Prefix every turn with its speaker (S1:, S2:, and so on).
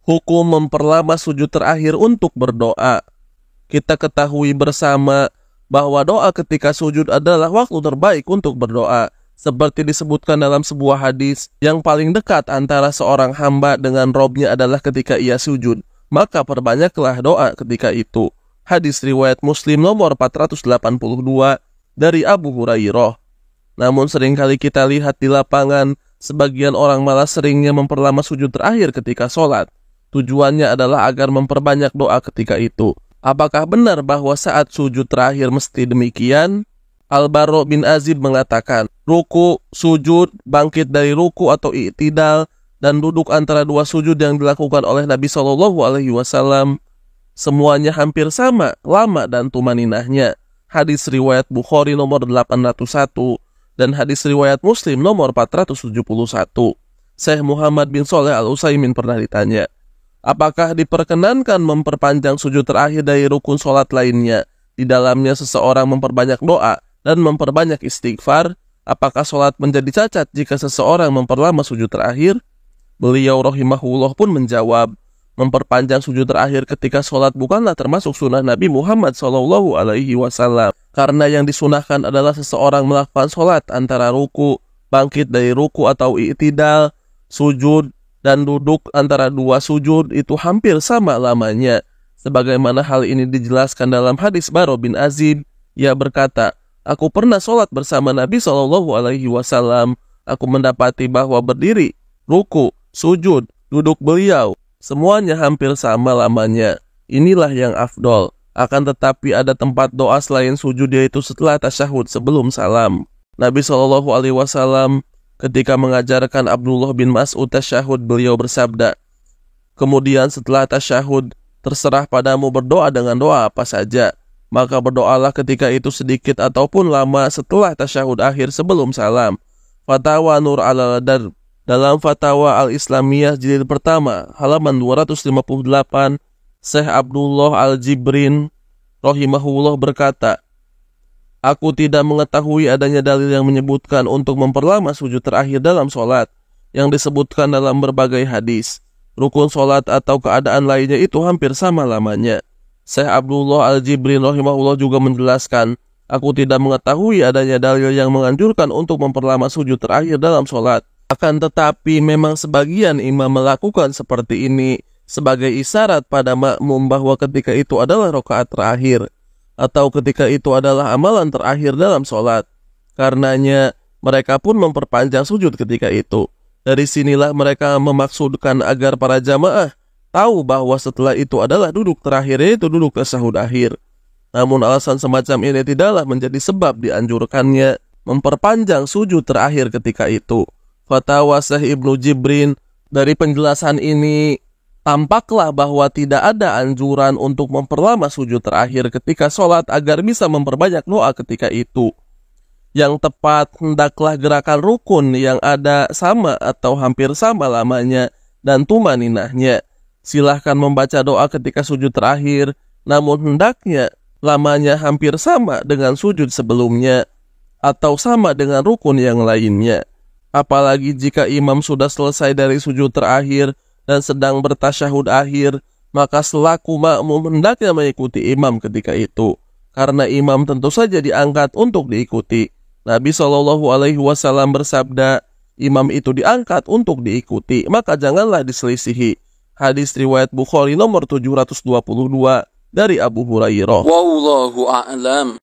S1: Hukum memperlama sujud terakhir untuk berdoa. Kita ketahui bersama bahwa doa ketika sujud adalah waktu terbaik untuk berdoa. Seperti disebutkan dalam sebuah hadis, yang paling dekat antara seorang hamba dengan Robnya adalah ketika ia sujud. Maka perbanyaklah doa ketika itu. Hadis riwayat Muslim nomor 482 dari Abu Hurairah. Namun seringkali kita lihat di lapangan, sebagian orang malah seringnya memperlama sujud terakhir ketika sholat. Tujuannya adalah agar memperbanyak doa ketika itu. Apakah benar bahwa saat sujud terakhir mesti demikian? Al-Bara bin Azib mengatakan, ruku, sujud, bangkit dari ruku atau i'tidal, dan duduk antara dua sujud yang dilakukan oleh Nabi SAW, semuanya hampir sama, lama dan tumaninahnya. Hadis riwayat Bukhari nomor 801 dan hadis riwayat Muslim nomor 471. Syekh Muhammad bin Shalih Al-Utsaimin pernah ditanya, apakah diperkenankan memperpanjang sujud terakhir dari rukun sholat lainnya? Di dalamnya seseorang memperbanyak doa dan memperbanyak istighfar. Apakah sholat menjadi cacat jika seseorang memperlama sujud terakhir? Beliau rahimahullah pun menjawab, memperpanjang sujud terakhir ketika sholat bukanlah termasuk sunnah Nabi Muhammad SAW. Karena yang disunahkan adalah seseorang melakukan sholat antara ruku, bangkit dari ruku atau i'tidal, sujud, dan duduk antara dua sujud itu hampir sama lamanya. Sebagaimana hal ini dijelaskan dalam hadis Bara bin Azib, ia berkata, aku pernah sholat bersama Nabi SAW. Aku mendapati bahwa berdiri, ruku, sujud, duduk beliau, semuanya hampir sama lamanya. Inilah yang afdol. Akan tetapi ada tempat doa selain sujud, yaitu setelah tasyahud sebelum salam. Nabi SAW ketika mengajarkan Abdullah bin Mas'ud tasyahud, beliau bersabda, kemudian setelah tasyahud, terserah padamu berdoa dengan doa apa saja. Maka berdoalah ketika itu sedikit ataupun lama setelah tasyahud akhir sebelum salam. Fatwa Nur al-Darb dalam Fatwa Al-Islamiyah jilid pertama halaman 258, Syekh Abdullah Al-Jibrin rahimahullah berkata, aku tidak mengetahui adanya dalil yang menyebutkan untuk memperlama sujud terakhir dalam sholat yang disebutkan dalam berbagai hadis. Rukun sholat atau keadaan lainnya itu hampir sama lamanya. Syekh Abdullah Al-Jibrin rahimahullah juga menjelaskan, aku tidak mengetahui adanya dalil yang menganjurkan untuk memperlama sujud terakhir dalam sholat. Akan tetapi memang sebagian imam melakukan seperti ini sebagai isyarat pada makmum bahwa ketika itu adalah rakaat terakhir atau ketika itu adalah amalan terakhir dalam sholat. Karenanya mereka pun memperpanjang sujud ketika itu. Dari sinilah mereka memaksudkan agar para jamaah tahu bahwa setelah itu adalah duduk terakhir, yaitu duduk tasyahud akhir. Namun alasan semacam ini tidaklah menjadi sebab dianjurkannya memperpanjang sujud terakhir ketika itu. Fatwa Syekh Ibnu Jibrin, dari penjelasan ini tampaklah bahwa tidak ada anjuran untuk memperlama sujud terakhir ketika sholat agar bisa memperbanyak doa ketika itu. Yang tepat hendaklah gerakan rukun yang ada sama atau hampir sama lamanya dan tumaninahnya. Silahkan membaca doa ketika sujud terakhir, namun hendaknya lamanya hampir sama dengan sujud sebelumnya atau sama dengan rukun yang lainnya. Apalagi jika imam sudah selesai dari sujud terakhir dan sedang bertasyahud akhir, maka selaku makmum hendaknya mengikuti imam ketika itu. Karena imam tentu saja diangkat untuk diikuti. Nabi SAW bersabda, imam itu diangkat untuk diikuti, maka janganlah diselisihi. Hadis riwayat Bukhari nomor 722 dari Abu Hurairah.
S2: Wallahu a'lam.